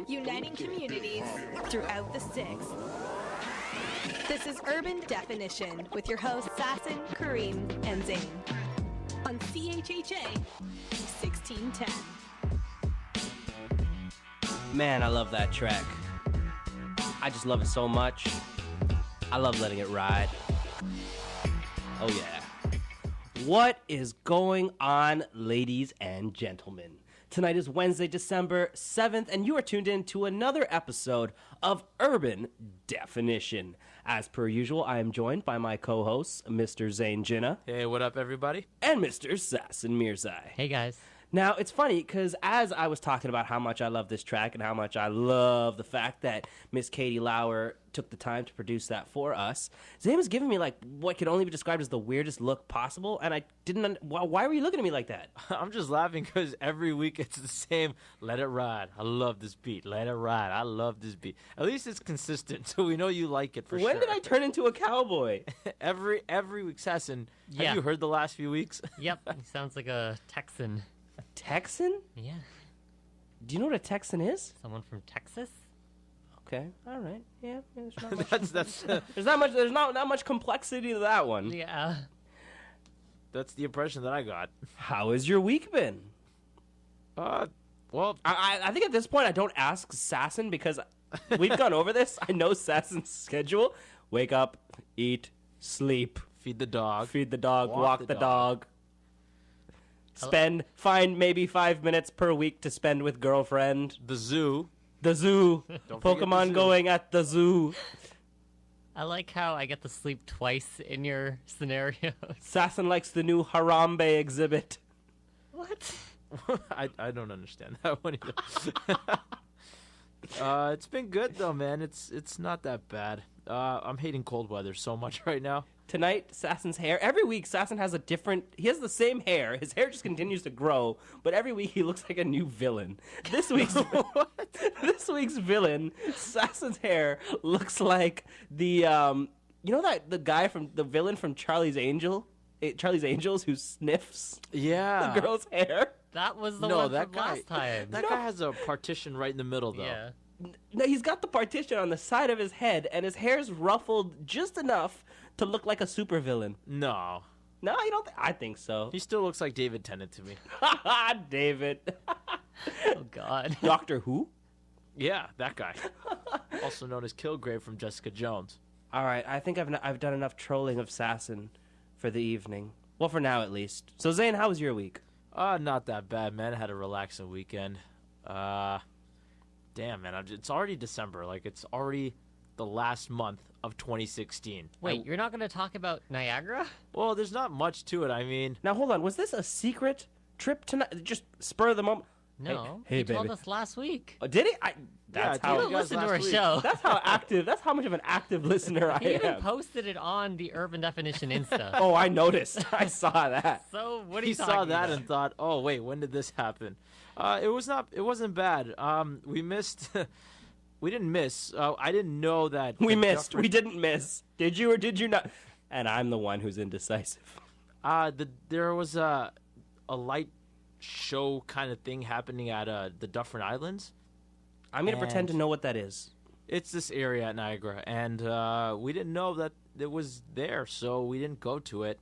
uniting communities throughout the sticks. This is Urban Definition with your hosts Sassan, Kareem, and Zayn on CHHA 1610. Man, I love that track. I just love it so much. I love letting it ride. Oh yeah. What is going on, ladies and gentlemen? Tonight is Wednesday, December 7th, and you are tuned in to another episode of Urban Definition. As per usual, I am joined by my co-hosts, Mr. Zayn Jinnah. Hey, what up, everybody? And Mr. Sassan Mirzai. Hey, guys. Now, it's funny, because as I was talking about how much I love this track and how much I love the fact that Miss Katie Lauer took the time to produce that for us, Zayn was giving me, like, what could only be described as the weirdest look possible, and I didn't... Why were you looking at me like that? I'm just laughing because every week it's the same, let it ride. I love this beat. Let it ride. I love this beat. At least it's consistent, so we know you like it for sure. When did I turn into a cowboy? every week, Sassan, Yeah. have you heard the last few weeks? Yep, he sounds like a Texan. A Texan? Yeah, Do you know what a Texan is? someone from Texas? Okay, all right. Yeah, there's not much, that's there's not much complexity to that one. Yeah. that's the impression that I got. How has your week been? Well, I think at this point I don't ask Sassan because we've gone over this. I know Sassan's schedule. Wake up, eat, sleep, feed the dog. feed the dog, walk the dog. Find maybe 5 minutes per week to spend with girlfriend. The zoo. The zoo. Don't forget the Pokemon zoo. going at the zoo. I like how I get to sleep twice in your scenarios. Sassan likes the new Harambe exhibit. What? I don't understand that one either. It's been good though, man. It's not that bad. I'm hating cold weather so much right now. Tonight, Sassan's hair. Every week, Sassan has he has the same hair. His hair just continues to grow, but every week he looks like a new villain. This week's villain, Sassan's hair looks like the the guy from the villain from Charlie's Angels who sniffs Yeah. the girl's hair. That was the No, one that from guy. last time. That guy has a partition right in the middle though. Yeah. No, he's got the partition on the side of his head, and his hair's ruffled just enough to look like a supervillain. No. No, you don't. I think so. He still looks like David Tennant to me. David. Oh, God. Doctor Who? Yeah, that guy. Also known as Kilgrave from Jessica Jones. All right, I think I've done enough trolling of Sassan for the evening. Well, for now at least. So, Zayn, how was your week? Not that bad, man. I had a relaxing weekend. Damn, man. It's already December. Like, it's already the last month of 2016. Wait, you're not going to talk about Niagara? Well, there's not much to it. I mean, Now, hold on. Was this a secret trip tonight? Just spur of the moment? No. Hey, he baby. told us last week. Oh, did he? That's I how. You told don't guys listen to last our week. show. That's how active. That's how much of an active listener I He even am. posted it on the Urban Definition Insta. Oh, I noticed. I saw that. So what are he you talking saw that about? and thought, "Oh, wait, when did this happen?" It wasn't bad. We missed. We didn't miss. I didn't know that We the missed. Dufferin- We didn't miss. Did you or did you not? And I'm the one who's indecisive. There was a light show kind of thing happening at the Dufferin Islands. I'm gonna pretend to And- know what that is. It's this area at Niagara, and we didn't know that it was there, so we didn't go to it.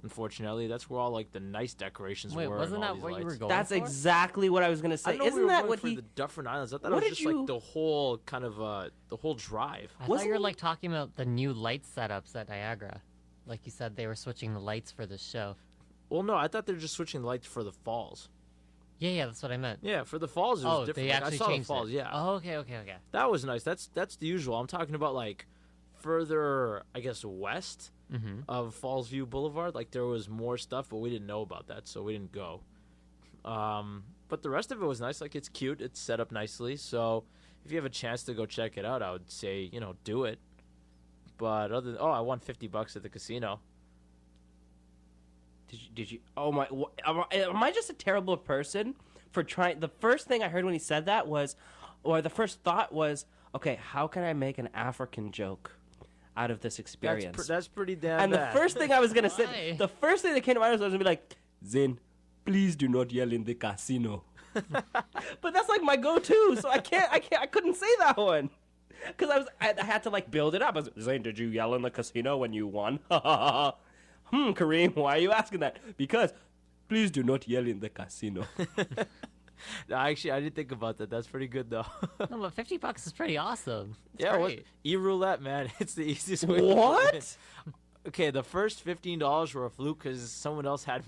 Unfortunately, that's where all like the nice decorations Wait, were. wasn't and all that these what you lights. were going That's for? exactly what I was gonna I say. didn't know we Isn't were that going what for he? the Dufferin Islands? I thought What it did was just you- like the whole kind of the whole drive. I thought Wasn't you were he- like talking about the new light setups at Niagara. Like you said, they were switching the lights for the show. Well, no, I thought they were just switching the lights for the falls. Yeah, that's what I meant. Yeah, for the falls it was Oh, different. they Like, actually I saw changed the falls. it. Yeah, Oh, okay. that was nice. That's the usual. I'm talking about like further, I guess, west Mm-hmm. of Falls View Boulevard. Like there was more stuff, but we didn't know about that, so we didn't go. But the rest of it was nice. Like it's cute. It's set up nicely. So if you have a chance to go check it out, I would say do it. But I won $50 at the casino. Did you? Oh my! Am I just a terrible person for trying? The first thing I heard when he said that was, or the first thought was, okay, how can I make an African joke out of this experience? That's pretty damn And the bad. first thing I was gonna say, Why? the first thing that came to mind was I was gonna be like, Zayn, please do not yell in the casino. But that's like my go-to, so I couldn't say that one. Because I had to like build it up. I was, Zayn, did you yell in the casino when you won? Kareem, why are you asking that? Because please do not yell in the casino. No, actually, I didn't think about that. That's pretty good, though. No, but $50 is pretty awesone. Yeah, great. e-roulette, man. It's the easiest way. What? Okay, the first $15 were a fluke because someone else had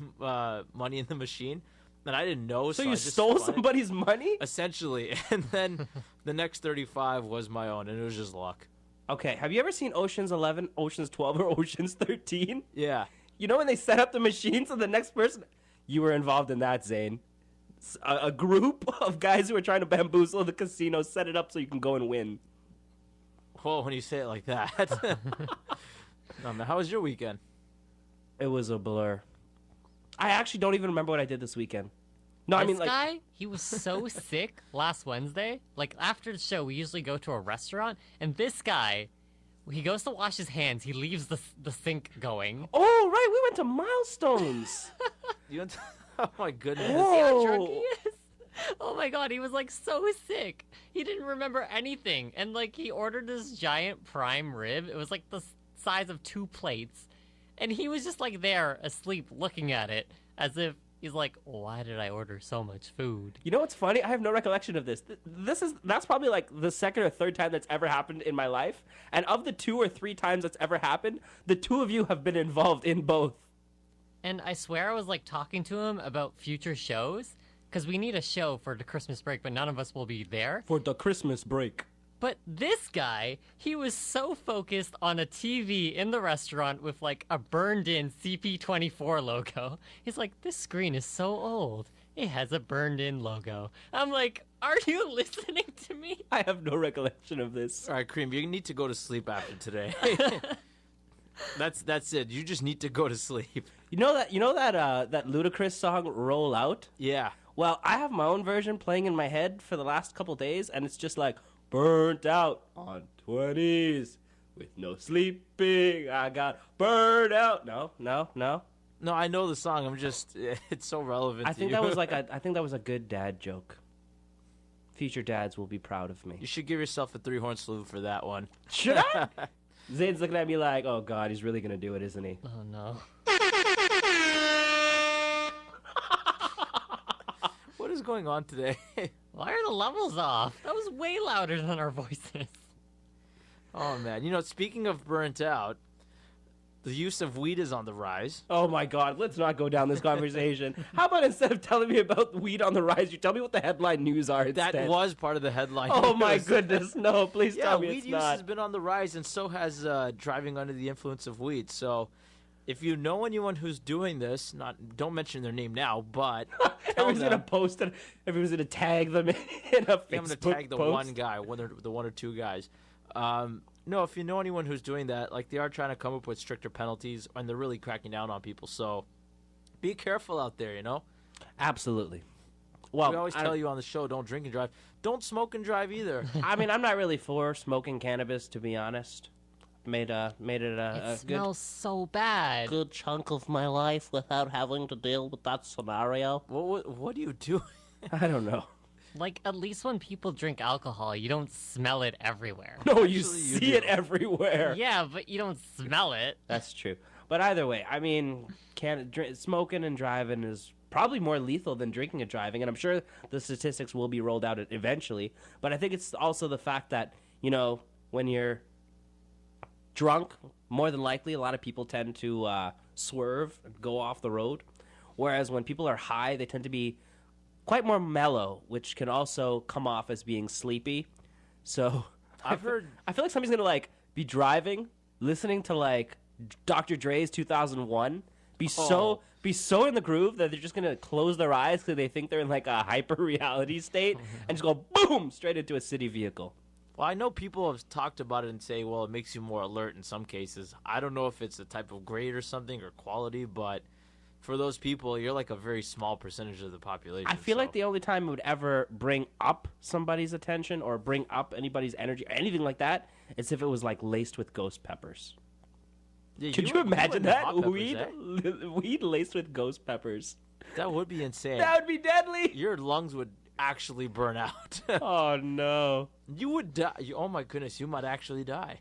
money in the machine, and I didn't know. So I you just stole spun it. somebody's money? Essentially, and then the next 35 was my own, and it was just luck. Okay, have you ever seen Ocean's 11, Ocean's 12, or Ocean's 13? Yeah. You know when they set up the machine so the next person... You were involved in that, Zayn. A group of guys who were trying to bamboozle the casino set it up so you can go and win. Whoa, when you say it like that. No, man, how was your weekend? It was a blur. I actually don't even remember what I did this weekend. No, This I mean, like... guy, he was so sick last Wednesday. Like, after the show, we usually go to a restaurant, and this guy, he goes to wash his hands. He leaves the sink going. Oh, right, we went to Milestones. You went to... Oh, my goodness. Whoa. See how drunk he is? Oh my god, he was like so sick. He didn't remember anything. And like he ordered this giant prime rib. It was like the size of 2 plates. And he was just like there asleep looking at it as if he's like, why did I order so much food? You know what's funny? I have no recollection of this. That's probably like the second or third time that's ever happened in my life. And of the 2 or 3 times that's ever happened, the 2 of you have been involved in both. And I swear I was like talking to him about future shows. Because we need a show for the Christmas break, but none of us will be there. For the Christmas break. But this guy, he was so focused on a TV in the restaurant with like a burned-in CP24 logo. He's like, this screen is so old. It has a burned-in logo. I'm like, are you listening to me? I have no recollection of this. All right, Kareem, you need to go to sleep after today. That's it. You just need to go to sleep. You know that Ludacris song, Roll Out? Yeah. Well, I have my own version playing in my head for the last couple days, and it's just like, burnt out on 20s with no sleeping. I got burned out. No. No, I know the song. I'm just, it's so relevant I to think you. I think that was a good dad joke. Future dads will be proud of me. You should give yourself a 3-horn salute for that one. Should I? Zayn's looking at me like, oh God, he's really gonna do it, isn't he? Oh no. What is going on today? Why are the levels off? That was way louder than our voices. Oh, man. You know, speaking of burnt out, the use of weed is on the rise. Oh my God, let's not go down this conversation. How about instead of telling me about weed on the rise, you tell me what the headline news are instead? That was part of the headline. Oh my news. goodness, no, please Yeah, tell me weed it's use not. has been on the rise, and so has driving under the influence of weed. So, if you know anyone who's doing this, don't mention their name now, but tell Everyone's them. gonna post it. Everyone's gonna tag them in a Facebook I'm gonna tag the post. one guy, the 1 or 2 guys. No, if you know anyone who's doing that, like they are trying to come up with stricter penalties, and they're really cracking down on people. So, be careful out there. You know. Absolutely. Well, We always tell you on the show, don't drink and drive. Don't smoke and drive either. I mean, I'm not really for smoking cannabis, to be honest. Made it It a smells so bad. good chunk of my life without having to deal with that scenario. What do you do? I don't know. Like, at least when people drink alcohol, you don't smell it everywhere. No, you Actually, you see do. it everywhere. Yeah, but you don't smell it. That's true. But either way, I mean, smoking and driving is probably more lethal than drinking and driving, and I'm sure the statistics will be rolled out eventually. But I think it's also the fact that, you know, when you're drunk, more than likely, a lot of people tend to swerve and go off the road. Whereas when people are high, they tend to be quite more mellow, which can also come off as being sleepy. So I've heard. I feel like somebody's gonna like be driving, listening to like Dr. Dre's 2001, be so in the groove that they're just gonna close their eyes because they think they're in like a hyper reality state and just go boom straight into a city vehicle. Well, I know people have talked about it and say, well, it makes you more alert in some cases. I don't know if it's a type of grade or something or quality, but for those people, you're like a very small percentage of the population. I feel like the only time it would ever bring up somebody's attention or bring up anybody's energy or anything like that is if it was like laced with ghost peppers. Yeah, Could you imagine that? hot peppers, Weed laced with ghost peppers. That would be insane. That would be deadly. Your lungs would actually burn out. Oh no. You would die. Oh my goodness, you might actually die.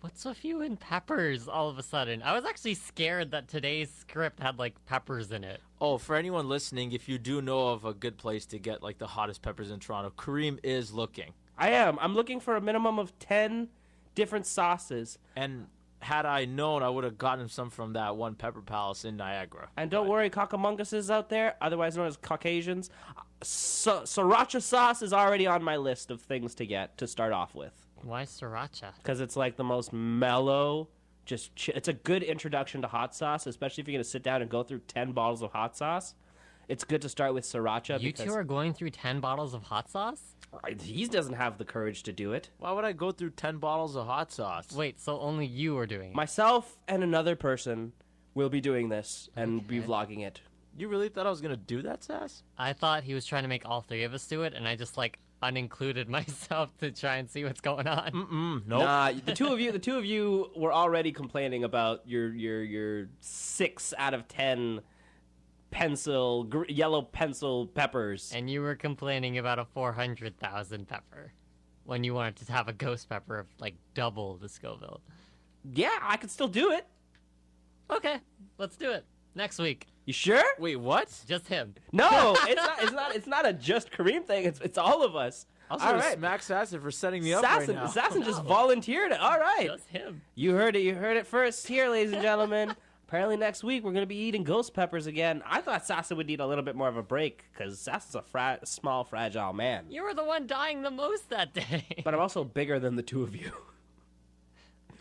What's with you and peppers all of a sudden? I was actually scared that today's script had like peppers in it. Oh, for anyone listening, if you do know of a good place to get like the hottest peppers in Toronto, Kareem is looking. I am. I'm looking for a minimum of 10 different sauces. And had I known, I would have gotten some from that one Pepper Palace in Niagara. And don't worry, cockamunguses out there, otherwise known as Caucasians. Sriracha sauce is already on my list of things to get to start off with. Why sriracha? Because it's like the most mellow, it's a good introduction to hot sauce, especially if you're going to sit down and go through 10 bottles of hot sauce. It's good to start with sriracha. You two are going through 10 bottles of hot sauce? He doesn't have the courage to do it. Why would I go through 10 bottles of hot sauce? Wait, so only you are doing it? Myself and another person will be doing this and be vlogging it. You really thought I was going to do that, Sass? I thought he was trying to make all three of us do it, and I just like unincluded myself to try and see what's going on. Nope. Nah, the two of you were already complaining about your 6 out of 10 yellow pencil peppers. And you were complaining about a 400,000 pepper when you wanted to have a ghost pepper of like double the Scoville. Yeah, I could still do it. Okay, let's do it next week. You sure? Wait, what? Just him. No, it's not a just Kareem thing. It's all of us. I was All going to right. smack Sassan for setting me up right now. Sassan just volunteered it. All right. Just him. You heard it first here, ladies and gentlemen. Apparently next week we're going to be eating ghost peppers again. I thought Sassan would need a little bit more of a break because Sassan's a small, fragile man. You were the one dying the most that day. But I'm also bigger than the two of you.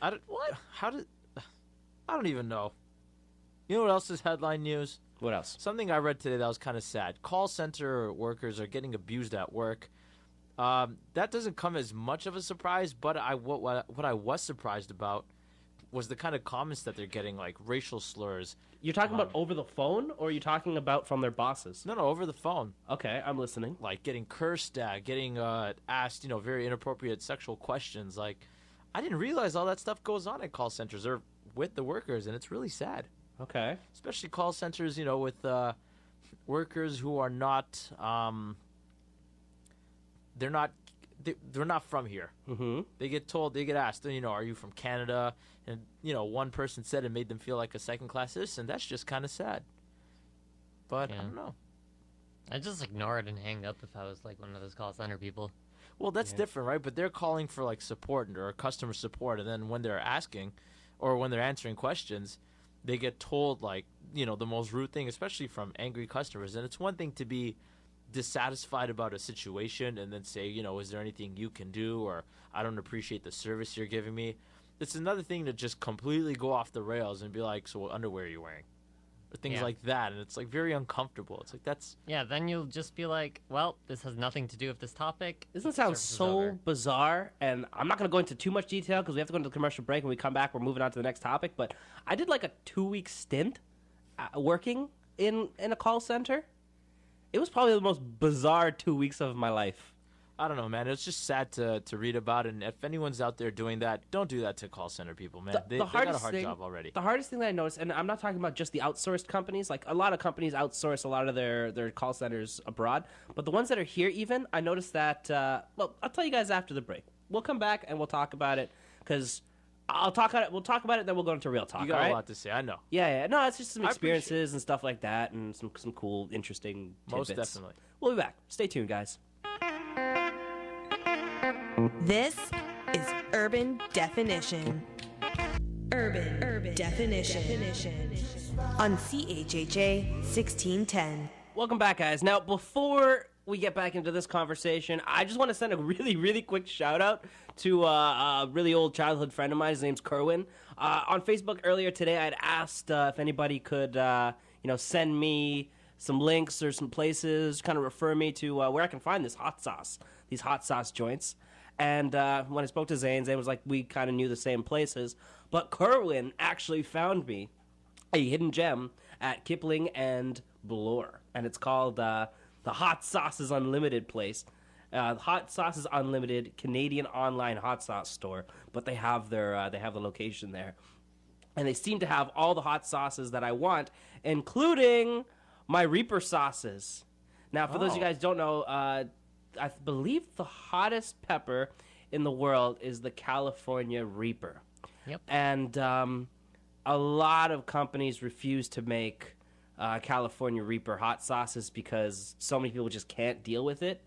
What? I don't even know. You know what else is headline news? What else? Something I read today that was kind of sad. Call center workers are getting abused at work. That doesn't come as much of a surprise, but what I was surprised about was the kind of comments that they're getting, like racial slurs. You're talking about over the phone, or are you talking about from their bosses? No, over the phone. Okay, I'm listening. Like getting cursed at, getting asked, very inappropriate sexual questions. Like, I didn't realize all that stuff goes on at call centers or with the workers, and it's really sad. Okay. Especially call centers, with workers who are not, they're not from here. Mm-hmm. They get asked, are you from Canada? And, one person said it made them feel like a second-class citizen. That's just kind of sad. But, Yeah. I don't know. I just ignore it and hang up if I was like one of those call center people. Well, that's different, right? But they're calling for, like, support or customer support. And then when they're asking or when they're answering questions, they get told, like, the most rude thing, especially from angry customers. And it's one thing to be dissatisfied about a situation and then say, is there anything you can do, or I don't appreciate the service you're giving me. It's another thing to just completely go off the rails and be like, so what underwear are you wearing? Or things Yeah. like that. And it's like very uncomfortable. It's like that's Yeah, then you'll just be like, well, this has nothing to do with this topic. Doesn't sound Service is so over. bizarre, and I'm not going to go into too much detail because we have to go into the commercial break. When we come back, we're moving on to the next topic. But I did like a 2-week stint working in a call center. It was probably the most bizarre 2 weeks of my life. I don't know, man. It's just sad to read about it. And if anyone's out there doing that, don't do that to call center people, man. They got a hard job already. The hardest thing that I noticed, and I'm not talking about just the outsourced companies. Like, a lot of companies outsource a lot of their call centers abroad. But the ones that are here even, I noticed that, well, I'll tell you guys after the break. We'll come back and we'll talk about it because we'll talk about it, then we'll go into real talk, You got all right? a lot to say. I know. Yeah. No, it's just some I appreciate experiences and stuff like that and some cool, interesting tidbits. Most definitely. We'll be back. Stay tuned, guys. This is Urban Definition. Urban Definition. On CHHA 1610. Welcome back, guys. Now, before we get back into this conversation, I just want to send a really, really quick shout-out to a really old childhood friend of mine. His name's Kerwin. On Facebook earlier today, I'd asked if anybody could, send me some links or some places, kind of refer me to where I can find these hot sauce joints. And when I spoke to Zayn was like, we kind of knew the same places. But Kerwin actually found me a hidden gem at Kipling and Bloor. And it's called the Hot Sauces Unlimited place. Hot Sauces Unlimited Canadian online hot sauce store. But they have the location there. And they seem to have all the hot sauces that I want, including my Reaper sauces. Now, for those of you guys who don't know, I believe the hottest pepper in the world is the California Reaper. Yep. And a lot of companies refuse to make California Reaper hot sauces because so many people just can't deal with it,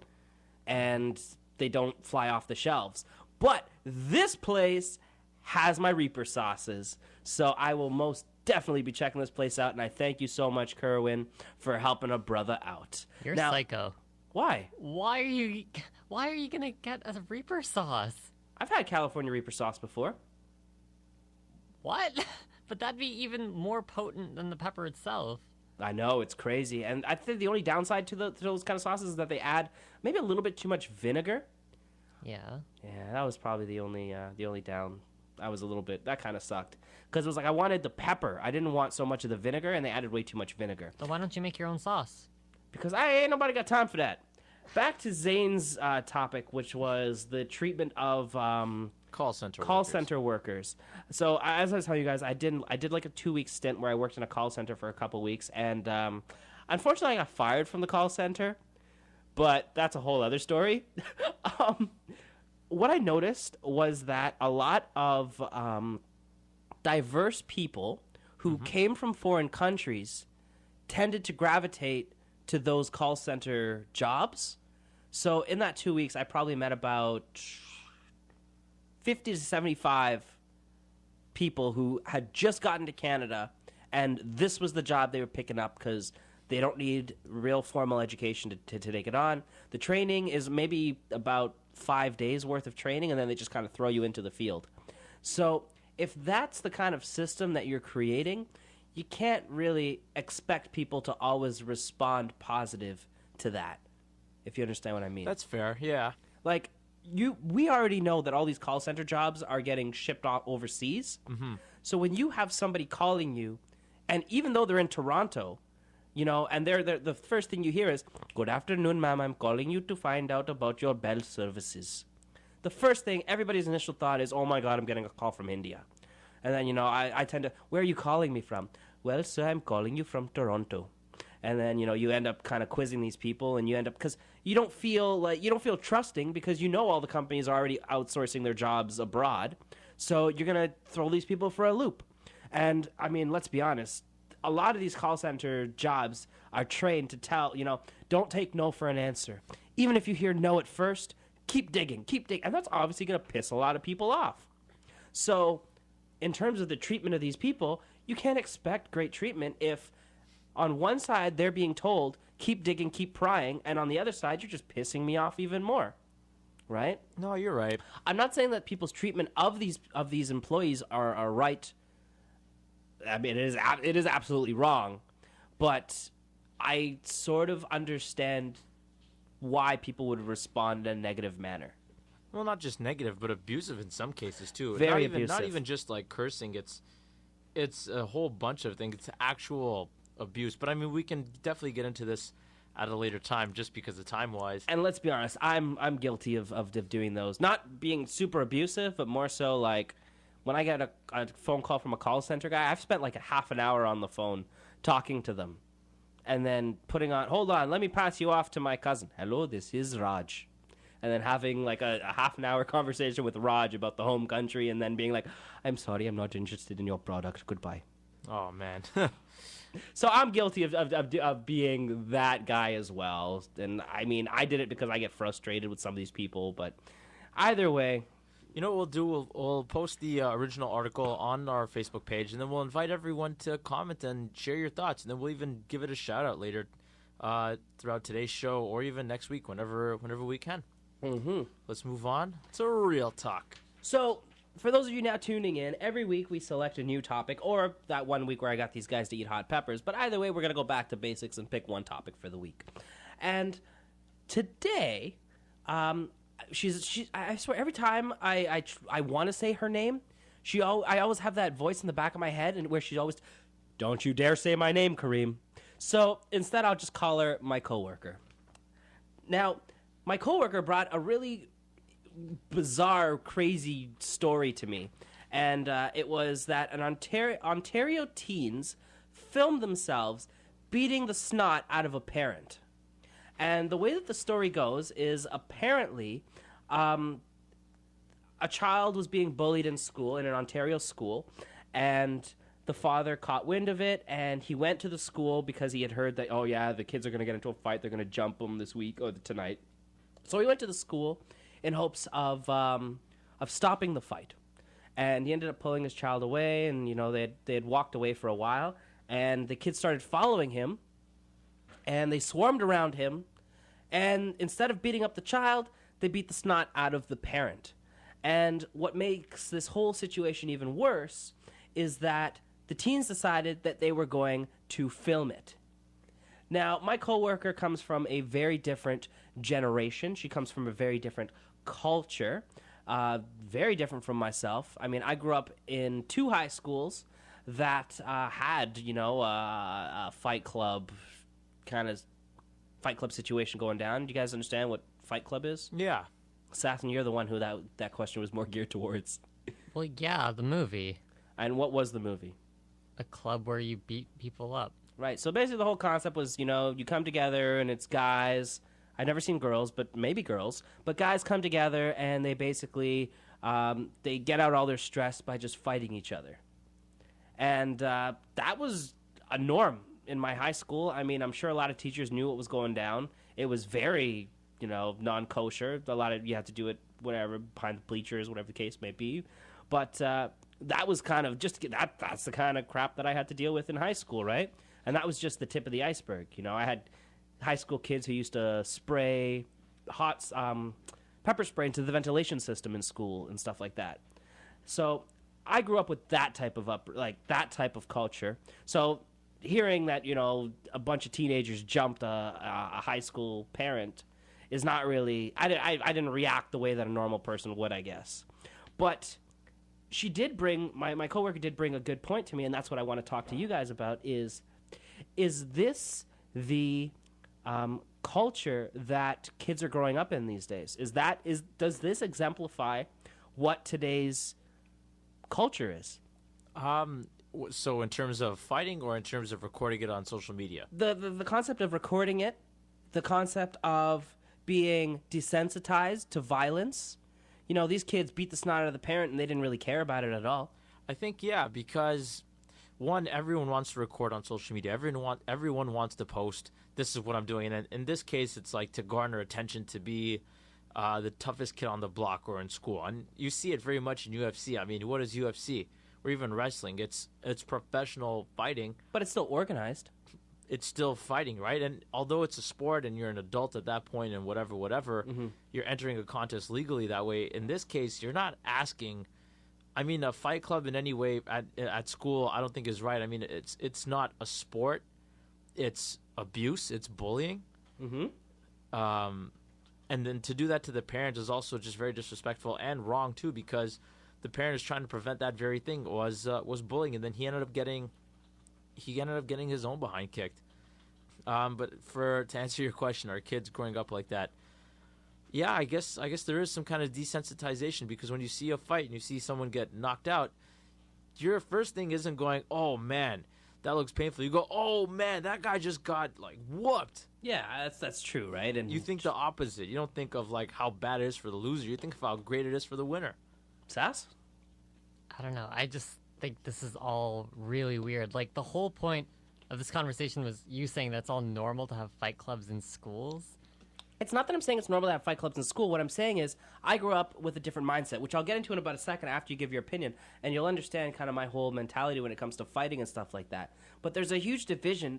and they don't fly off the shelves. But this place has my Reaper sauces, so I will most definitely be checking this place out, and I thank you so much, Kerwin, for helping a brother out. You're now, psycho. Why? Why are you gonna get a Reaper sauce? I've had California Reaper sauce before. What? But that'd be even more potent than the pepper itself. I know, it's crazy. And I think the only downside to those kind of sauces is that they add maybe a little bit too much vinegar. Yeah. Yeah, that was probably the only down. I was a little bit, that kind of sucked. Because it was like I wanted the pepper. I didn't want so much of the vinegar, and they added way too much vinegar. So why don't you make your own sauce? Because ain't nobody got time for that. Back to Zayn's topic, which was the treatment of Call center workers. So as I was telling you guys, I did like a 2-week stint where I worked in a call center for a couple weeks, and unfortunately I got fired from the call center, but that's a whole other story. What I noticed was that a lot of diverse people who came from foreign countries tended to gravitate to those call center jobs. So in that 2 weeks, I probably met about 50 to 75 people who had just gotten to Canada, and this was the job they were picking up because they don't need real formal education to take it on. The training is maybe about 5 days worth of training, and then they just kind of throw you into the field. So if that's the kind of system that you're creating, you can't really expect people to always respond positive to that, if you understand what I mean. That's fair, yeah. Like, we already know that all these call center jobs are getting shipped off overseas. Mm-hmm. So when you have somebody calling you, and even though they're in Toronto, you know, and they're the first thing you hear is, "Good afternoon, ma'am. I'm calling you to find out about your bell services." The first thing, everybody's initial thought is, "Oh my God, I'm getting a call from India." And then, you know, I tend to, "Where are you calling me from?" "Well, sir, I'm calling you from Toronto." And then, you know, you end up kind of quizzing these people, and you end up, because you don't feel trusting, because you know all the companies are already outsourcing their jobs abroad. So you're going to throw these people for a loop. And, I mean, let's be honest, a lot of these call center jobs are trained to tell, you know, don't take no for an answer. Even if you hear no at first, keep digging. And that's obviously going to piss a lot of people off. So in terms of the treatment of these people, you can't expect great treatment if on one side they're being told, keep digging, keep prying, and on the other side, you're just pissing me off even more. Right? No, you're right. I'm not saying that people's treatment of these employees are right. I mean, it is absolutely wrong, but I sort of understand why people would respond in a negative manner. Well, not just negative, but abusive in some cases too. Very abusive. Not abusive. even just like cursing. It's a whole bunch of things. It's actual abuse. But I mean, we can definitely get into this at a later time, just because of time-wise. And let's be honest, I'm guilty of doing those. Not being super abusive, but more so like when I get a phone call from a call center guy, I've spent like a half an hour on the phone talking to them. And then putting on, hold on, let me pass you off to my cousin. Hello, this is Raj. And then having like a half an hour conversation with Raj about the home country, and then being like, I'm sorry, I'm not interested in your product. Goodbye. Oh, man. So I'm guilty of being that guy as well. And I mean, I did it because I get frustrated with some of these people. But either way. You know what we'll do? We'll post the original article on our Facebook page, and then we'll invite everyone to comment and share your thoughts. And then we'll even give it a shout-out later throughout today's show, or even next week, whenever we can. Mm-hmm. Let's move on to Real Talk. So, for those of you now tuning in, every week we select a new topic, or that one week where I got these guys to eat hot peppers. But either way, we're going to go back to basics and pick one topic for the week. And today, I swear, every time I want to say her name, I always have that voice in the back of my head, and where she's always, don't you dare say my name, Kareem. So, instead, I'll just call her my coworker. Now, my coworker brought a really bizarre, crazy story to me, and it was that an Ontario teens filmed themselves beating the snot out of a parent. And the way that the story goes is apparently a child was being bullied in school, in an Ontario school, and the father caught wind of it, and he went to the school because he had heard that, oh yeah, the kids are going to get into a fight, they're going to jump them this week or tonight. So he went to the school in hopes of stopping the fight. And he ended up pulling his child away, and, you know, they had walked away for a while, and the kids started following him, and they swarmed around him, and instead of beating up the child, they beat the snot out of the parent. And what makes this whole situation even worse is that the teens decided that they were going to film it. Now, my coworker comes from a very different generation. She comes from a very different culture, very different from myself. I mean, I grew up in 2 high schools that had, you know, a fight club situation going down. Do you guys understand what Fight Club is? Yeah. Sassan, you're the one who that question was more geared towards. Well, yeah, the movie. And what was the movie? A club where you beat people up. Right. So basically the whole concept was, you know, you come together and it's guys. I've never seen girls, but maybe girls. But guys come together and they basically they get out all their stress by just fighting each other. And that was a norm in my high school. I mean, I'm sure a lot of teachers knew what was going down. It was very, you know, non-kosher. You had to do it whatever, behind the bleachers, whatever the case may be. But that was kind of that's the kind of crap that I had to deal with in high school, right? And that was just the tip of the iceberg. You know, I had high school kids who used to spray hot pepper spray into the ventilation system in school and stuff like that. So I grew up with that type of culture. So hearing that, you know, a bunch of teenagers jumped a high school parent is not really. I didn't react the way that a normal person would, I guess. But she did bring my coworker did bring a good point to me, and that's what I want to talk to you guys about. Is this the culture that kids are growing up in these days? Does this exemplify what today's culture is? So in terms of fighting or in terms of recording it on social media? The concept of recording it, the concept of being desensitized to violence. You know, these kids beat the snot out of the parent and they didn't really care about it at all. I think, yeah, because, one, everyone wants to record on social media. Everyone wants to post, this is what I'm doing. And in this case, it's like to garner attention, to be the toughest kid on the block or in school. And you see it very much in UFC. I mean, what is UFC? Or even wrestling? It's professional fighting. But it's still organized. It's still fighting, right? And although it's a sport and you're an adult at that point and whatever, Mm-hmm. you're entering a contest legally that way. In this case, you're not asking. I mean, a fight club in any way at school, I don't think is right. I mean, it's not a sport. It's abuse. It's bullying. Mm-hmm. And then to do that to the parent is also just very disrespectful and wrong too, because the parent is trying to prevent that very thing, was bullying, and then he ended up getting his own behind kicked. But to answer your question, are kids growing up like that? Yeah, I guess there is some kind of desensitization, because when you see a fight and you see someone get knocked out, your first thing isn't going, oh man, that looks painful. You go, oh man, that guy just got like whooped. Yeah, that's true, right? And you think the opposite. You don't think of like how bad it is for the loser. You think of how great it is for the winner. Sass? I don't know. I just think this is all really weird. Like, the whole point of this conversation was you saying that it's all normal to have fight clubs in schools. It's not that I'm saying it's normal to have fight clubs in school. What I'm saying is I grew up with a different mindset, which I'll get into in about a second after you give your opinion, and you'll understand kind of my whole mentality when it comes to fighting and stuff like that. But there's a huge division.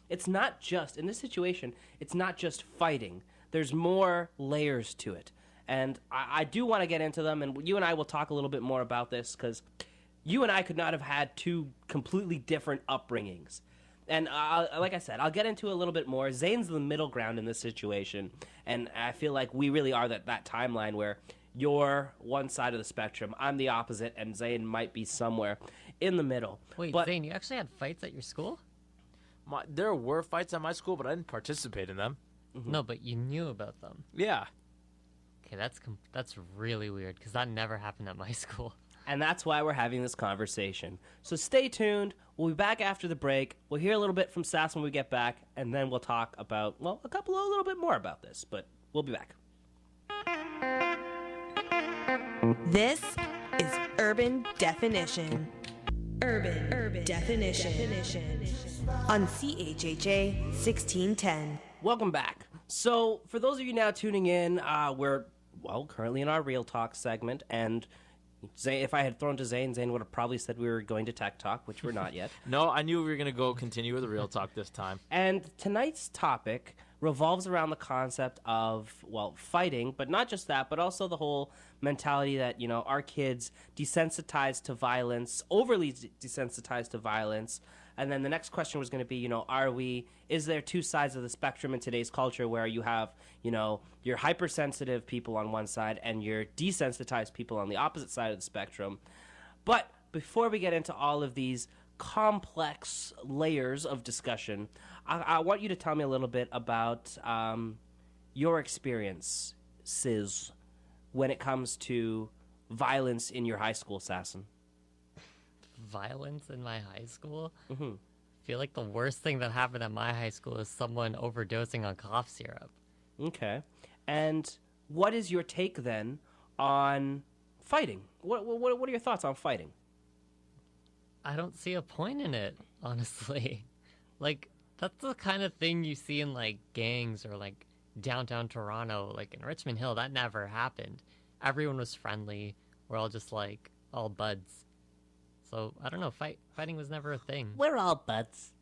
It's not just, in this situation, it's not just fighting. There's more layers to it. And I do want to get into them, and you and I will talk a little bit more about this, because you and I could not have had 2 completely different upbringings. And like I said, I'll get into it a little bit more. Zayn's the middle ground in this situation, and I feel like we really are that timeline where you're one side of the spectrum, I'm the opposite, and Zayn might be somewhere in the middle. Wait, but, Zayn, you actually had fights at your school? There were fights at my school, but I didn't participate in them. Mm-hmm. No, but you knew about them. Yeah. Okay, that's really weird, because that never happened at my school. And that's why we're having this conversation. So stay tuned. We'll be back after the break. We'll hear a little bit from Sass when we get back, and then we'll talk about, well, a little bit more about this, but we'll be back. This is Urban Definition. Urban Definition. On CHHA 1610. Welcome back. So, for those of you now tuning in, we're, currently in our Real Talk segment, and Zayn, if I had thrown to Zayn would have probably said we were going to Tech Talk, which we're not yet. No, I knew we were going to continue with the Real Talk this time. And tonight's topic revolves around the concept of, fighting, but not just that, but also the whole mentality that, our kids desensitized to violence, overly desensitized to violence. And then the next question was going to be, is there two sides of the spectrum in today's culture where you have, your hypersensitive people on one side and your desensitized people on the opposite side of the spectrum. But before we get into all of these complex layers of discussion, I want you to tell me a little bit about your experiences when it comes to violence in your high school, Sassan. Violence in my high school? Mm-hmm. I feel like the worst thing that happened at my high school is someone overdosing on cough syrup. Okay. And what is your take then on fighting? What are your thoughts on fighting? I don't see a point in it, honestly. Like, that's the kind of thing you see in, like, gangs or, like, downtown Toronto. Like, in Richmond Hill, that never happened. Everyone was friendly. We're all just, like, all buds. So, I don't know, fighting was never a thing. We're all buds.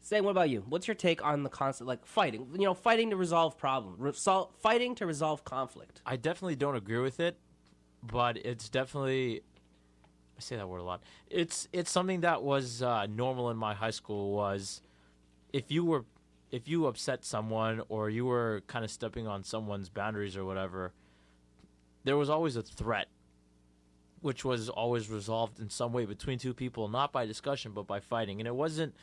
Zayn, what about you? What's your take on the concept, like, fighting? Fighting to resolve problems. Fighting to resolve conflict. I definitely don't agree with it, but it's definitely... I say that word a lot. It's something that was normal in my high school. Was if you upset someone or you were kind of stepping on someone's boundaries or whatever, there was always a threat, which was always resolved in some way between two people, not by discussion but by fighting. And it wasn't.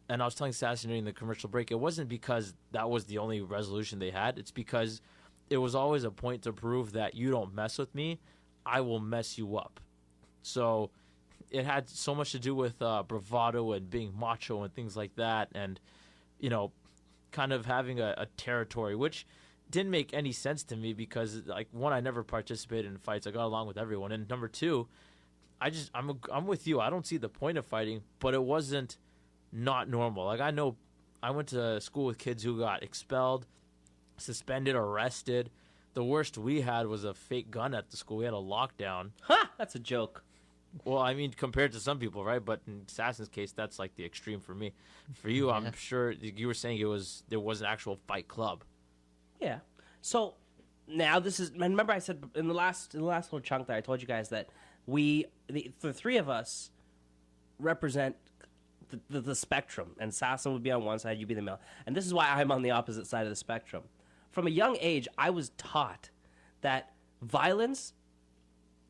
And I was telling Sassan during the commercial break, it wasn't because that was the only resolution they had. It's because it was always a point to prove that you don't mess with me, I will mess you up. So it had so much to do with bravado and being macho and things like that, and kind of having a territory, which didn't make any sense to me because, like, one, I never participated in fights. I got along with everyone, and number two, I'm with you. I don't see the point of fighting, but it wasn't not normal. Like, I went to school with kids who got expelled, suspended, arrested. The worst we had was a fake gun at the school. We had a lockdown. Ha! That's a joke. Well, I mean, compared to some people, right? But in Sassan's case, that's like the extreme for me. For you, I'm sure you were saying there was an actual fight club. Yeah. So now this is. Remember, I said in the last little chunk there, I told you guys that the three of us represent the spectrum, and Sassan would be on one side, you'd be the male, and this is why I'm on the opposite side of the spectrum. From a young age, I was taught that violence,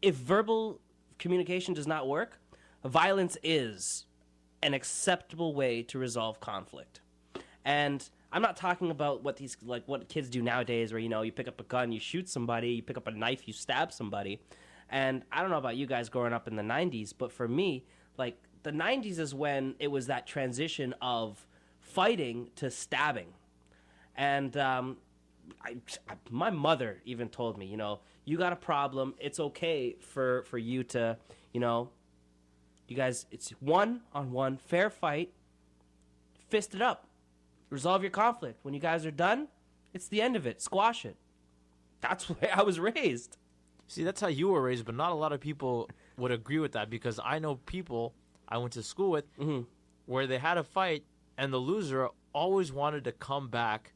if verbal communication does not work, violence is an acceptable way to resolve conflict. And I'm not talking about what kids do nowadays where, you pick up a gun, you shoot somebody, you pick up a knife, you stab somebody. And I don't know about you guys growing up in the 90s, but for me, like, the 90s is when it was that transition of fighting to stabbing. And my mother even told me, you got a problem. It's okay for you to, you guys, it's one-on-one, fair fight, fist it up, resolve your conflict. When you guys are done, it's the end of it. Squash it. That's the way I was raised. See, that's how you were raised, but not a lot of people would agree with that because I know people I went to school with where they had a fight and the loser always wanted to come back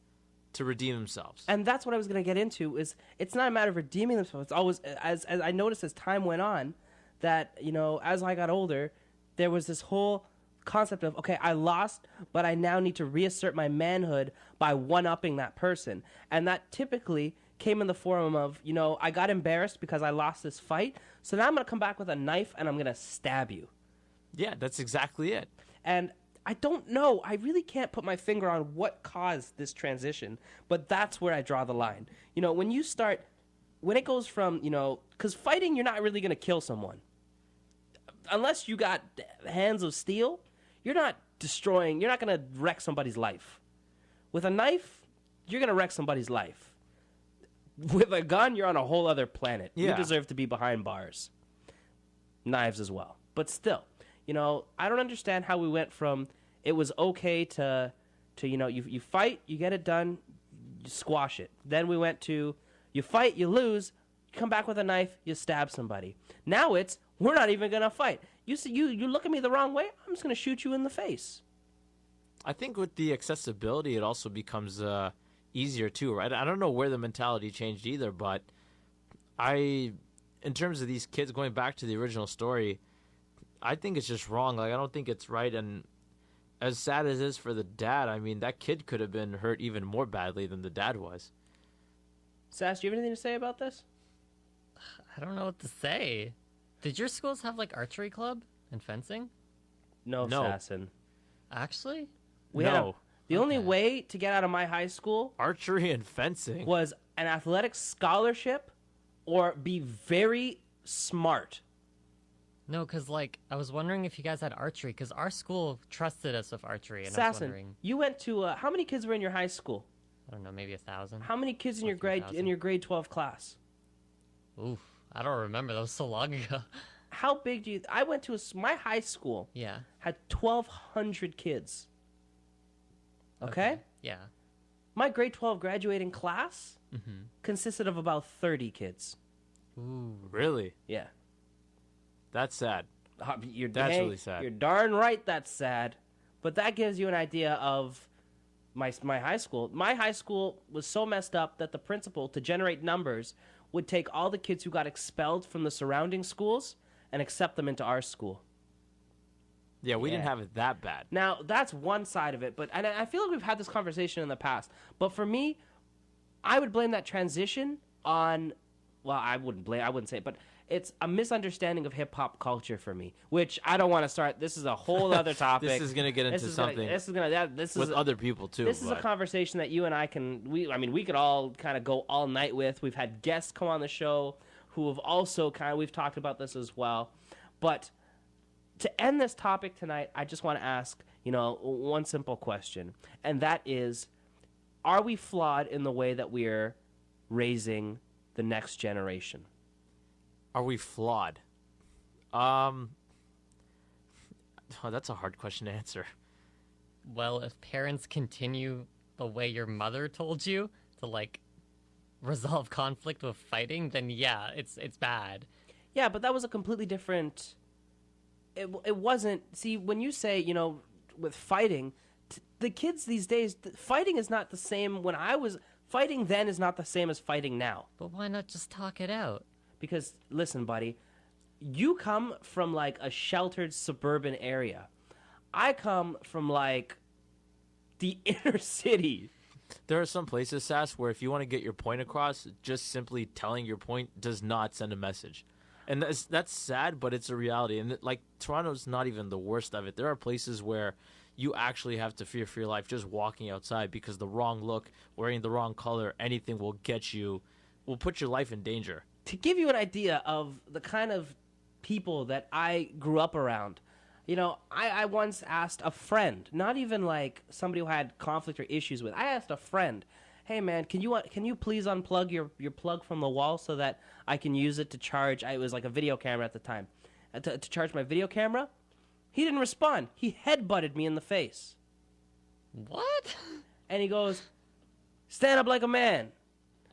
to redeem themselves. And that's what I was going to get into, is it's not a matter of redeeming themselves. It's always, as I noticed as time went on, that, as I got older, there was this whole concept of, okay, I lost, but I now need to reassert my manhood by one-upping that person. And that typically came in the form of, I got embarrassed because I lost this fight, so now I'm going to come back with a knife and I'm going to stab you. Yeah, that's exactly it. And I don't know. I really can't put my finger on what caused this transition, but that's where I draw the line. When it goes from, because fighting, you're not really going to kill someone. unless you got hands of steel, you're not going to wreck somebody's life. With a knife, you're going to wreck somebody's life. With a gun, you're on a whole other planet. Yeah. You deserve to be behind bars. Knives as well. But still, I don't understand how we went from it was okay to you fight, you get it done, you squash it. Then we went to you fight, you lose, you come back with a knife, you stab somebody. Now it's we're not even going to fight. You look at me the wrong way, I'm just going to shoot you in the face. I think with the accessibility, it also becomes easier too, right? I don't know where the mentality changed either, but in terms of these kids going back to the original story, I think it's just wrong. Like, I don't think it's right. And as sad as it is for the dad, I mean, that kid could have been hurt even more badly than the dad was. Sass, do you have anything to say about this? I don't know what to say. Did your schools have like archery club and fencing? No. Sasson. Actually? The only way to get out of my high school Archery and fencing was an athletic scholarship or be very smart. No, because like I was wondering if you guys had archery, because our school trusted us with archery, and I was Sasson, wondering. you went to how many kids were in your high school? I don't know, maybe 1,000. How many kids in Or your grade 3,000. 12 class? Oof, I don't remember. That was so long ago. How big do you? I went to my high school Yeah. had 1,200 kids. Okay? Yeah. My grade 12 graduating class Mm-hmm. consisted of about 30 kids. Ooh. Really? Yeah. That's sad. You're That's really sad. You're darn right that's sad. But that gives you an idea of my high school. My high school was so messed up that the principal, to generate numbers, would take all the kids who got expelled from the surrounding schools and accept them into our school. Yeah, we didn't Yeah. have it that bad. Now, that's one side of it, and I feel like we've had this conversation in the past. But for me, I would blame that transition on, well, I wouldn't say it, but it's a misunderstanding of hip-hop culture for me, which I don't want to start. This is a whole other topic. This is going to get into something with other people, too. This is a conversation that you and I we could all kind of go all night with. We've had guests come on the show who have also we've talked about this as well. But to end this topic tonight, I just want to ask, one simple question. And that is, are we flawed in the way that we're raising the next generation? Are we flawed? Oh, that's a hard question to answer. Well, if parents continue the way your mother told you to like resolve conflict with fighting, then yeah, it's bad. Yeah, but that was a completely different. It wasn't. See, when you say with fighting, the kids these days, fighting is not the same. When I was fighting then is not the same as fighting now. But why not just talk it out? Because listen, buddy, you come from like a sheltered suburban area. I come from like the inner city. There are some places, Sass, where if you want to get your point across, just simply telling your point does not send a message. And that's sad, but it's a reality. And like Toronto's not even the worst of it. There are places where you actually have to fear for your life just walking outside because the wrong look, wearing the wrong color, anything will put your life in danger. To give you an idea of the kind of people that I grew up around, I once asked a friend, not even like somebody who had conflict or issues with. I asked a friend, "Hey man, can you please unplug your plug from the wall so that I can use it to charge?" It was like a video camera at the time, to charge my video camera. He didn't respond. He headbutted me in the face. What? And he goes, "Stand up like a man,"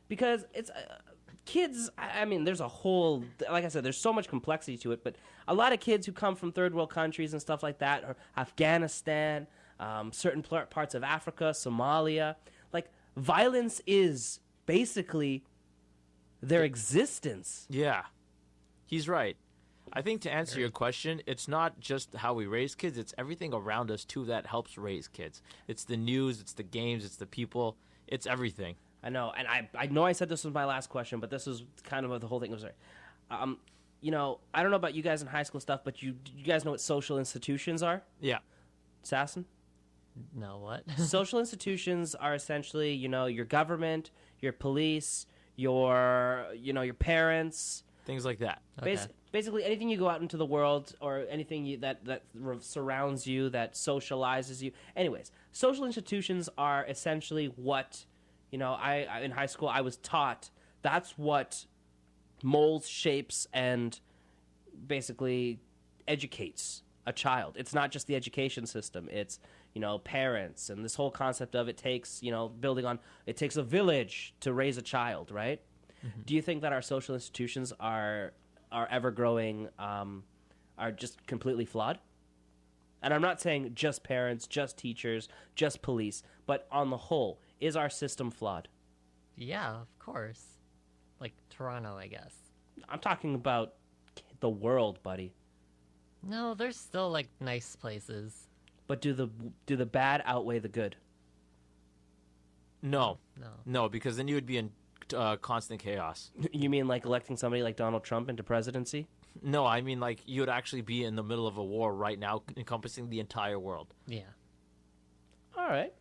because it's. Kids, I mean, there's a whole, like I said, there's so much complexity to it, but a lot of kids who come from third world countries and stuff like that, or Afghanistan, certain parts of Africa, Somalia, like, violence is basically their existence. Yeah, he's right. I think to answer your question, it's not just how we raise kids, it's everything around us, too, that helps raise kids. It's the news, it's the games, it's the people, it's everything. I know, and I know I said this was my last question, but this is kind of what the whole thing was. I don't know about you guys in high school stuff, but you guys know what social institutions are? Yeah. Sasson? No, what? Social institutions are essentially, your government, your police, your parents, things like that. Okay. Basically, anything you go out into the world or anything that surrounds you, that socializes you. Anyways, social institutions are essentially what, I in high school I was taught that's what molds, shapes, and basically educates a child. It's not just the education system. It's, parents and this whole concept of it takes, it takes a village to raise a child, right? Mm-hmm. Do you think that our social institutions are ever growing, are just completely flawed? And I'm not saying just parents, just teachers, just police, but on the whole, is our system flawed? Yeah, of course. Like Toronto, I guess. I'm talking about the world, buddy. No, there's still like nice places. But do the bad outweigh the good? No, No. because then you would be in constant chaos. You mean like electing somebody like Donald Trump into presidency? No, I mean like you would actually be in the middle of a war right now, encompassing the entire world. Yeah. All right.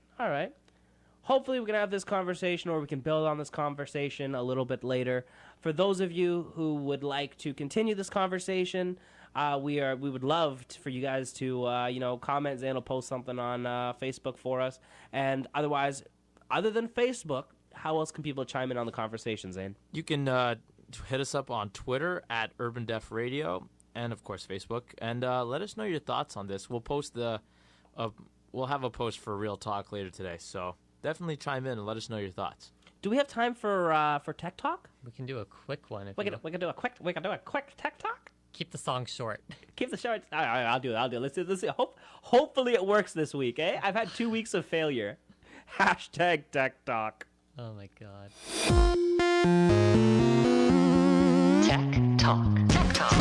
Hopefully we can have this conversation, or we can build on this conversation a little bit later. For those of you who would like to continue this conversation, we would love for you guys to comment. Zayn will post something on Facebook for us. And otherwise, other than Facebook, how else can people chime in on the conversation, Zayn? You can hit us up on Twitter at Urban Def Radio, and of course Facebook, and let us know your thoughts on this. We'll post we'll have a post for Real Talk later today, so definitely chime in and let us know your thoughts. Do we have time for Tech Talk? We can do a quick one. If We can do a quick Tech Talk. Keep the song short. Keep the shorts. All right, I'll do it. Let's see. Hopefully it works this week, eh? I've had 2 weeks of failure. Hashtag Tech Talk. Oh my god. Tech Talk. Tech Talk.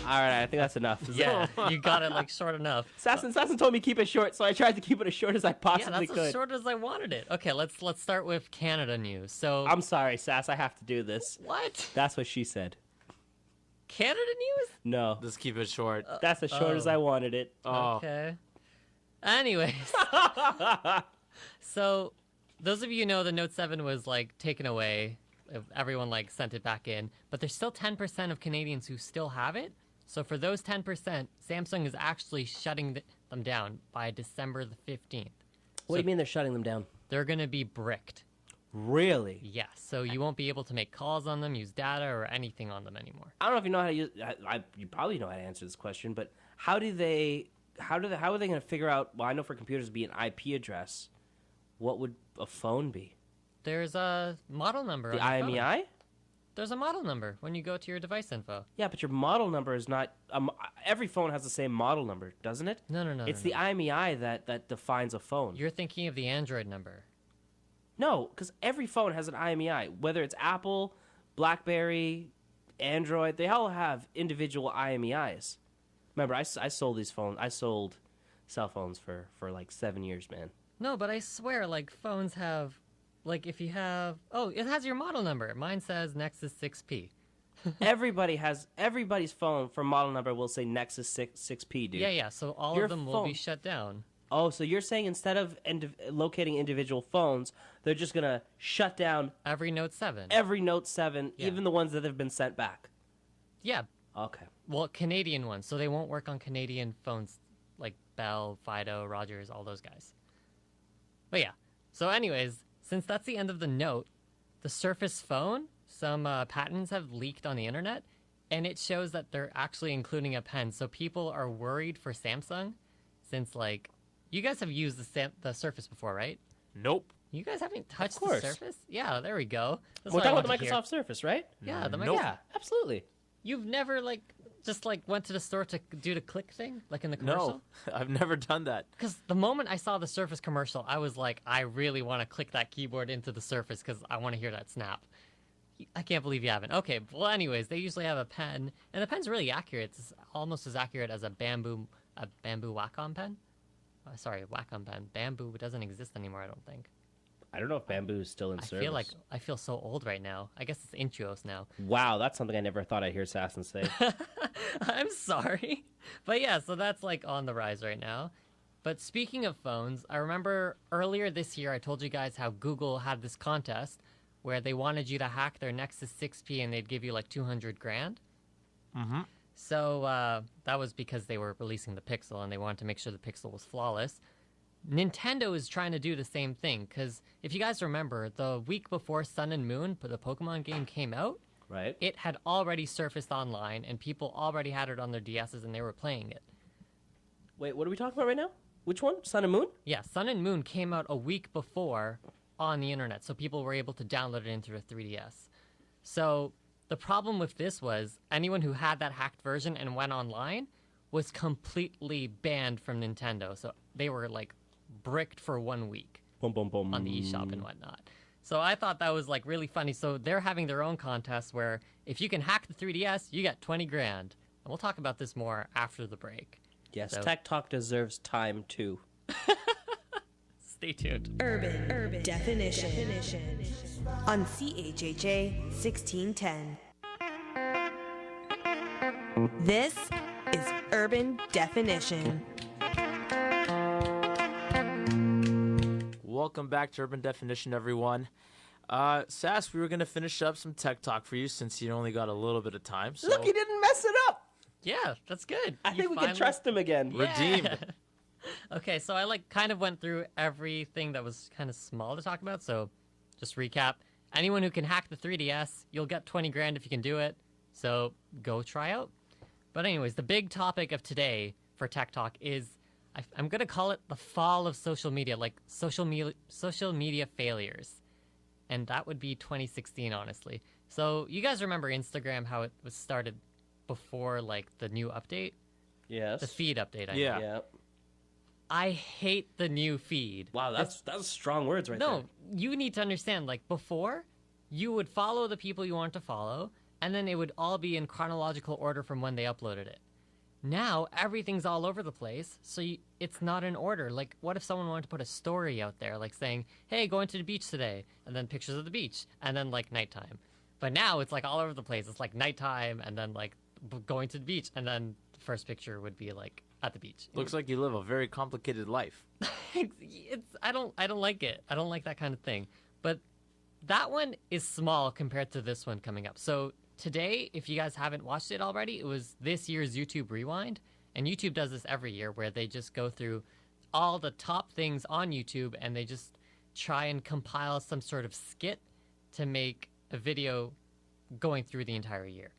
All right, I think that's enough. Yeah, you got it like short enough. Sassan told me keep it short, so I tried to keep it as short as I Yeah, possibly that's could. as short as I wanted it. Okay, let's start with Canada news. So I'm sorry, Sass. I have to do this. what? That's what she said. Canada news? No, Let's keep it short. that's as short as I wanted it. Oh, Okay. Anyways. So, those of you who know the Note 7 was like taken away. Everyone like sent it back in, but there's still 10% of Canadians who still have it. So for those 10%, Samsung is actually shutting them down by December the 15th. What do you mean they're shutting them down? They're going to be bricked. Really? Yes, so you won't be able to make calls on them, use data, or anything on them anymore. I don't know if you know how to use. You probably know how to answer this question, but how are they going to figure out? Well, I know for computers it'd be an IP address. What would a phone be? There's a model number. The on your phone. IMEI? There's a model number when you go to your device info. Yeah, but your model number is not. Every phone has the same model number, doesn't it? No. It's the IMEI that defines a phone. You're thinking of the Android number. No, because every phone has an IMEI. Whether it's Apple, BlackBerry, Android, they all have individual IMEIs. Remember, I sold these phones. I sold cell phones for like 7 years, man. No, but I swear, like, phones have, like, if you have, oh, it has your model number. Mine says Nexus 6P. Everybody's phone for model number will say Nexus 6P, dude. Yeah, so all Your of them will phone- be shut down. Oh, so you're saying instead of locating individual phones, they're just going to shut down Every Note 7. every Note 7, Yeah. even the ones that have been sent back? Yeah, Okay. well, Canadian ones, so they won't work on Canadian phones like Bell, Fido, Rogers, all those guys. But yeah, so anyways, since that's the end of the Note, the Surface phone, some patents have leaked on the internet, and it shows that they're actually including a pen. So people are worried for Samsung, since like, you guys have used the Surface before, right? nope. You guys haven't touched the course. Surface? Yeah, there we go. That's We're what I talking about want the to hear. Microsoft Surface, right? Yeah, the Nope. Microsoft. Yeah, absolutely. You've never just went to the store to do the click thing, like in the commercial? No, I've never done that. Because the moment I saw the Surface commercial, I was like, I really want to click that keyboard into the Surface because I want to hear that snap. I can't believe you haven't. Okay, well, anyways, they usually have a pen, and the pen's really accurate. It's almost as accurate as a bamboo Wacom pen. Sorry, Wacom pen. Bamboo doesn't exist anymore, I don't think. I don't know if Bamboo is still in service. I feel so old right now. I guess it's Intuos now. Wow, that's something I never thought I'd hear Sassan say. I'm sorry. But yeah, so that's like on the rise right now. But speaking of phones, I remember earlier this year I told you guys how Google had this contest where they wanted you to hack their Nexus 6P and they'd give you like 200 grand. Mm-hmm. So that was because they were releasing the Pixel and they wanted to make sure the Pixel was flawless. Nintendo is trying to do the same thing because if you guys remember, the week before Sun and Moon, the Pokemon game came out, Right. it had already surfaced online and people already had it on their DSs and they were playing it. Wait, what are we talking about right now? Which one? Sun and Moon? Yeah, Sun and Moon came out a week before on the internet, so people were able to download it into their 3DS. So the problem with this was anyone who had that hacked version and went online was completely banned from Nintendo. So they were like bricked for 1 week Boom, boom, boom. on the eShop and whatnot. So I thought that was like really funny. So they're having their own contest where if you can hack the 3DS, you get 20 grand. And we'll talk about this more after the break. Yes, So- Tech Talk deserves time too. Stay tuned. Urban Definition. On CHHA 1610. This is Urban Definition. Welcome back to Urban Definition, everyone. Sass, we were going to finish up some tech talk for you since you only got a little bit of time. So Look, he didn't mess it up. Yeah, that's good. I You think we can finally- trust him again. redeemed. Okay, so I kind of went through everything that was kind of small to talk about. So just recap. Anyone who can hack the 3DS, you'll get 20 grand if you can do it. So go try out. But anyways, the big topic of today for Tech Talk is I'm going to call it the fall of social media, like social media failures. And that would be 2016, honestly. So you guys remember Instagram, how it was started before like the new update? Yes. The feed update, I mean. Yeah. Yeah. I hate the new feed. Wow, that's strong words right there. No, you need to understand, like, before, you would follow the people you want to follow, and then it would all be in chronological order from when they uploaded it. Now, everything's all over the place, so it's not in order. Like, what if someone wanted to put a story out there, like saying, hey, going to the beach today, and then pictures of the beach, and then, like, nighttime. But now it's, like, all over the place. It's, like, nighttime, and then, like, going to the beach, and then the first picture would be, like, at the beach. Looks like you live a very complicated life. I don't like it. I don't like that kind of thing. But that one is small compared to this one coming up. So today, if you guys haven't watched it already, it was this year's YouTube Rewind. And YouTube does this every year where they just go through all the top things on YouTube and they just try and compile some sort of skit to make a video going through the entire year.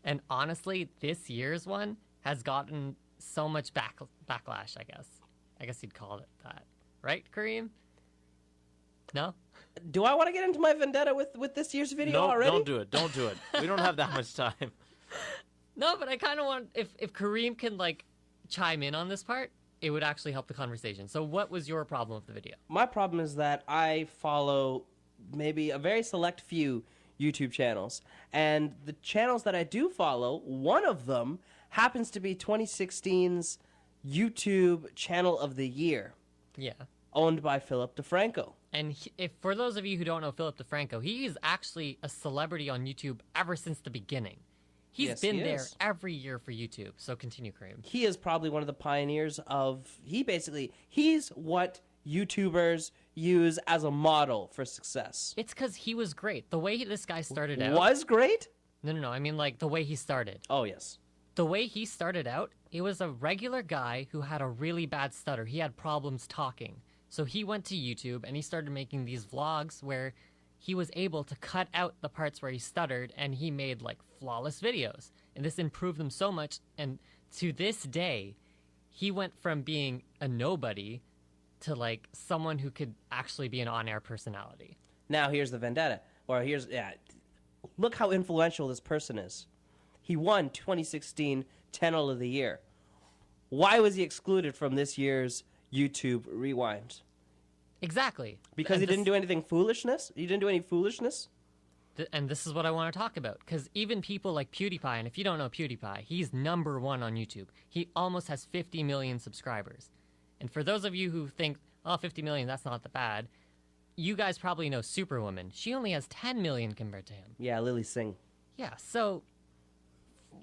And honestly, this year's one has gotten so much backlash, I guess you'd call it that. Right, Kareem? No? Do I want to get into my vendetta with this year's video No, already? don't do it. Don't do it. We don't have that much time. No, but I kind of want, if Kareem can, like, chime in on this part, it would actually help the conversation. So what was your problem with the video? My problem is that I follow maybe a very select few YouTube channels. And the channels that I do follow, one of them happens to be 2016's YouTube Channel of the Year, Yeah. owned by Philip DeFranco. And if for those of you who don't know Philip DeFranco, he is actually a celebrity on YouTube ever since the beginning. He's Yes, been he there is. every year for YouTube. So continue, Kareem. He is probably one of the pioneers of, he's what YouTubers use as a model for success. It's because he was great. The way this guy started out. Was great? No. I mean, like, the way he started. Oh, yes. The way he started out, it was a regular guy who had a really bad stutter. He had problems talking. So he went to YouTube and he started making these vlogs where he was able to cut out the parts where he stuttered and he made like flawless videos. And this improved him so much. And to this day, he went from being a nobody to like someone who could actually be an on-air personality. Now here's the vendetta. Look how influential this person is. He won 2016 Channel of the Year. Why was he excluded from this year's YouTube Rewind? Exactly. Because And he this- didn't do anything foolishness? He didn't do any foolishness? And this is what I want to talk about, because even people like PewDiePie, and if you don't know PewDiePie, he's number one on YouTube. He almost has 50 million subscribers. And for those of you who think, oh, 50 million, that's not that bad, you guys probably know Superwoman. She only has 10 million compared to him. Yeah, Lily Singh. Yeah, so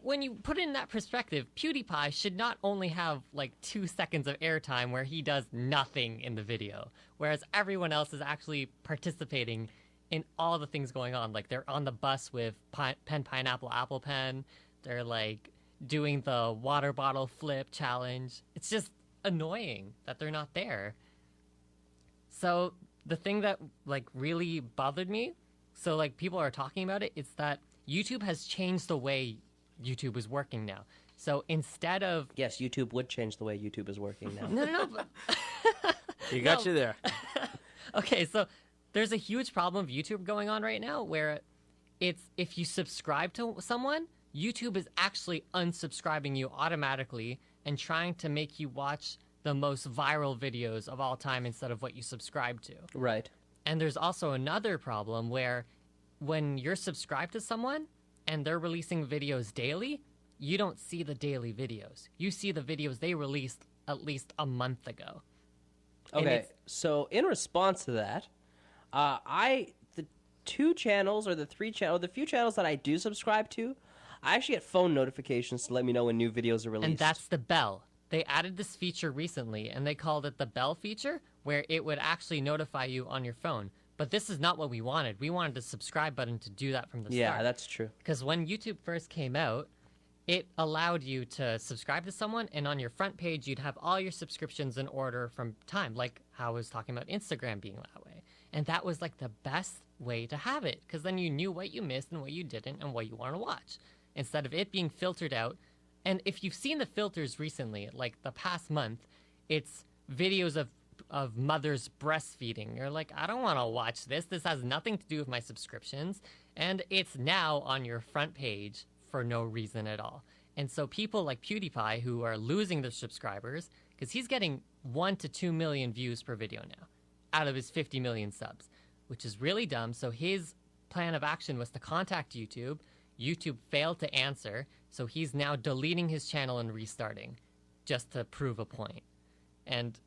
when you put it in that perspective, PewDiePie should not only have like 2 seconds of airtime where he does nothing in the video, whereas everyone else is actually participating in all the things going on. Like they're on the bus with pen, pineapple, apple pen. They're like doing the water bottle flip challenge. It's just annoying that they're not there. So the thing that like really bothered me, so like people are talking about it, it's that YouTube has changed the way YouTube is working now. So instead of Yes, YouTube would change the way YouTube is working now. no, but You got you there. okay, so there's a huge problem of YouTube going on right now where it's if you subscribe to someone, YouTube is actually unsubscribing you automatically and trying to make you watch the most viral videos of all time instead of what you subscribe to. Right. And there's also another problem where when you're subscribed to someone and they're releasing videos daily, you don't see the daily videos. You see the videos they released at least a month ago. And Okay, it's- so in response to that, the two channels or the three channels, the few channels that I do subscribe to, I actually get phone notifications to let me know when new videos are released. And that's the bell. They added this feature recently, and they called it the bell feature, where it would actually notify you on your phone. But this is not what we wanted. We wanted the subscribe button to do that from the start. Yeah, that's true. Because when YouTube first came out, it allowed you to subscribe to someone, and on your front page, you'd have all your subscriptions in order from time, like how I was talking about Instagram being that way. And that was like the best way to have it, because then you knew what you missed and what you didn't and what you want to watch, instead of it being filtered out. And if you've seen the filters recently, like the past month, it's videos of mothers breastfeeding. You're like, I don't want to watch this. This has nothing to do with my subscriptions. And it's now on your front page for no reason at all. And so people like PewDiePie, who are losing their subscribers, because he's getting 1 to 2 million views per video now out of his 50 million subs, which is really dumb. So his plan of action was to contact YouTube. YouTube failed to answer, so he's now deleting his channel and restarting just to prove a point. And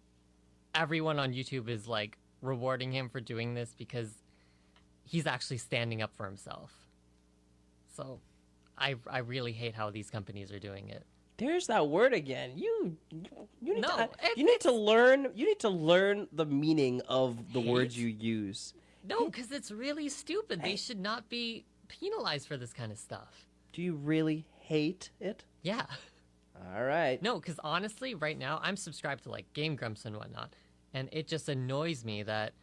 everyone on YouTube is like rewarding him for doing this because he's actually standing up for himself. So I really hate how these companies are doing it. There's that word again. You need No, to, it- you need to learn the meaning of the words Hate? you use. No, because it's really stupid. They should not be penalized for this kind of stuff. Do you really hate it? Yeah. All right. No, because honestly, right now, I'm subscribed to like Game Grumps and whatnot, and it just annoys me that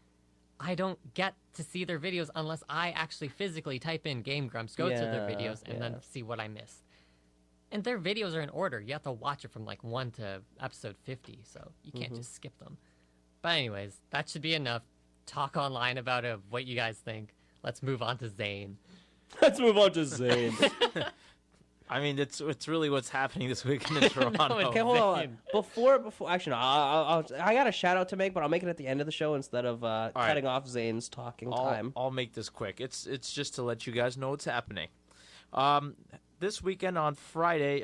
I don't get to see their videos unless I actually physically type in Game Grumps, go to their Yeah, videos, and yeah. then see what I missed. And their videos are in order. You have to watch it from like 1 to episode 50, so you can't just skip them. But anyways, that should be enough talk online about what you guys think. Let's move on to Zayn. Let's move on to Zayn. I mean, it's really what's happening this weekend in Toronto. Okay, hold on. Zayn. Before actually, no, I got a shout out to make, but I'll make it at the end of the show instead of cutting off Zayn's talking time. I'll make this quick. It's just to let you guys know what's happening. This weekend on Friday,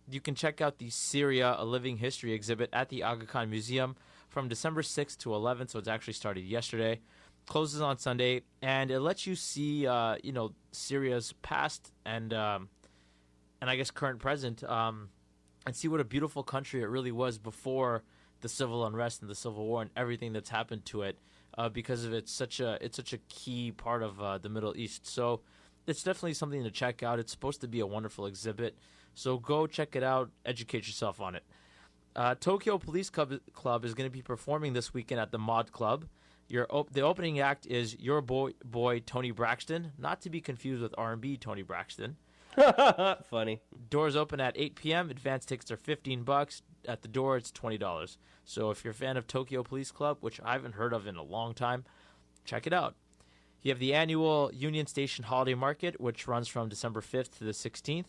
you can check out the Syria: A Living History exhibit at the Aga Khan Museum from December 6th to 11th. So it's actually started yesterday. Closes on Sunday, and it lets you see, Syria's past and I guess current present, and see what a beautiful country it really was before the civil unrest and the civil war and everything that's happened to it, because of it's such a key part of the Middle East. So it's definitely something to check out. It's supposed to be a wonderful exhibit, so go check it out, educate yourself on it. Tokyo Police Club is going to be performing this weekend at the Mod Club. The opening act is your boy Tony Braxton, not to be confused with R&B Tony Braxton. Funny. Doors open at 8 p.m. Advance tickets are $15. At the door, it's $20. So if you're a fan of Tokyo Police Club, which I haven't heard of in a long time, check it out. You have the annual Union Station Holiday Market, which runs from December 5th to the 16th.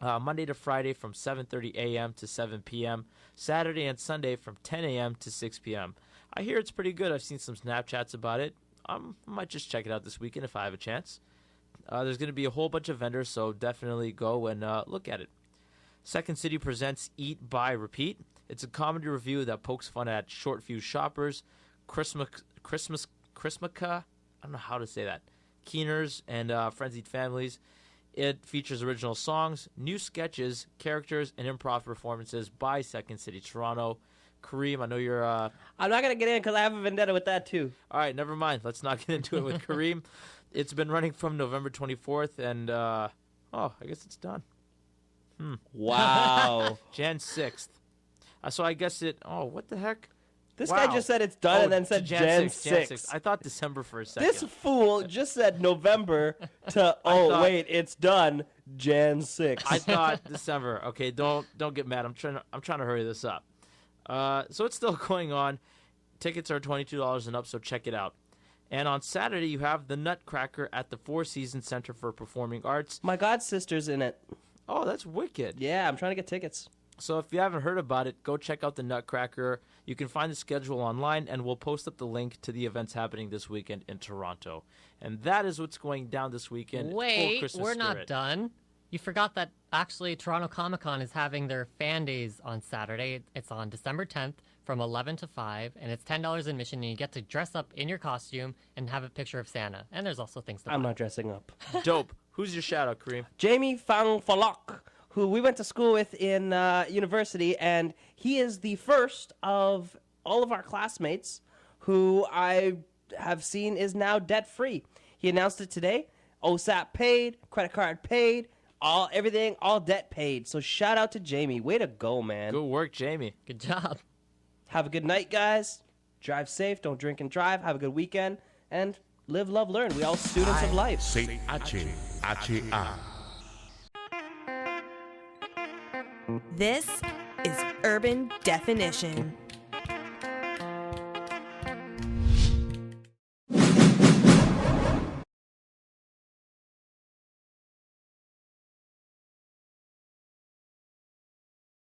Monday to Friday from 7:30 a.m. to 7 p.m. Saturday and Sunday from 10 a.m. to 6 p.m. I hear it's pretty good. I've seen some Snapchats about it. I might just check it out this weekend if I have a chance. There's going to be a whole bunch of vendors, so definitely go and look at it. Second City presents Eat, Buy, Repeat. It's a comedy review that pokes fun at short-fused shoppers, Christmasica, I don't know how to say that, keeners, and frenzied families. It features original songs, new sketches, characters, and improv performances by Second City Toronto. Kareem, I know you're. I'm not going to get in because I have a vendetta with that, too. All right, never mind. Let's not get into it with Kareem. It's been running from November 24th, and I guess it's done. Wow. Jan 6th. So I guess it. Oh, what the heck? This Wow. guy just said it's done and then said Jan 6th. I thought December for a second. This fool just said November to, wait, it's done, Jan 6th. I thought December. Okay, don't get mad. I'm trying to hurry this up. So it's still going on. Tickets are $22 and up, so check it out. And on Saturday, you have the Nutcracker at the Four Seasons Center for Performing Arts. My god sister's in it. Oh, that's wicked. Yeah, I'm trying to get tickets. So if you haven't heard about it, go check out the Nutcracker. You can find the schedule online, and we'll post up the link to the events happening this weekend in Toronto. And that is what's going down this weekend. Full Wait, Christmas we're not spirit. done. You forgot that actually Toronto Comic Con is having their fan days on Saturday. It's on December 10th from 11 to 5, and it's $10 admission, and you get to dress up in your costume and have a picture of Santa. And there's also things to I'm buy. not dressing up. Dope. Who's your shout-out, Kareem? Jamie Fang Falok, who we went to school with in university, and he is the first of all of our classmates who I have seen is now debt-free. He announced it today. OSAP paid, credit card paid, everything, all debt paid. So shout out to Jamie. Way to go, man. Good work, Jamie. Good job. Have a good night, guys. Drive safe. Don't drink and drive. Have a good weekend. And live, love, learn. We all students of life. CHHA. This is Urban Definition.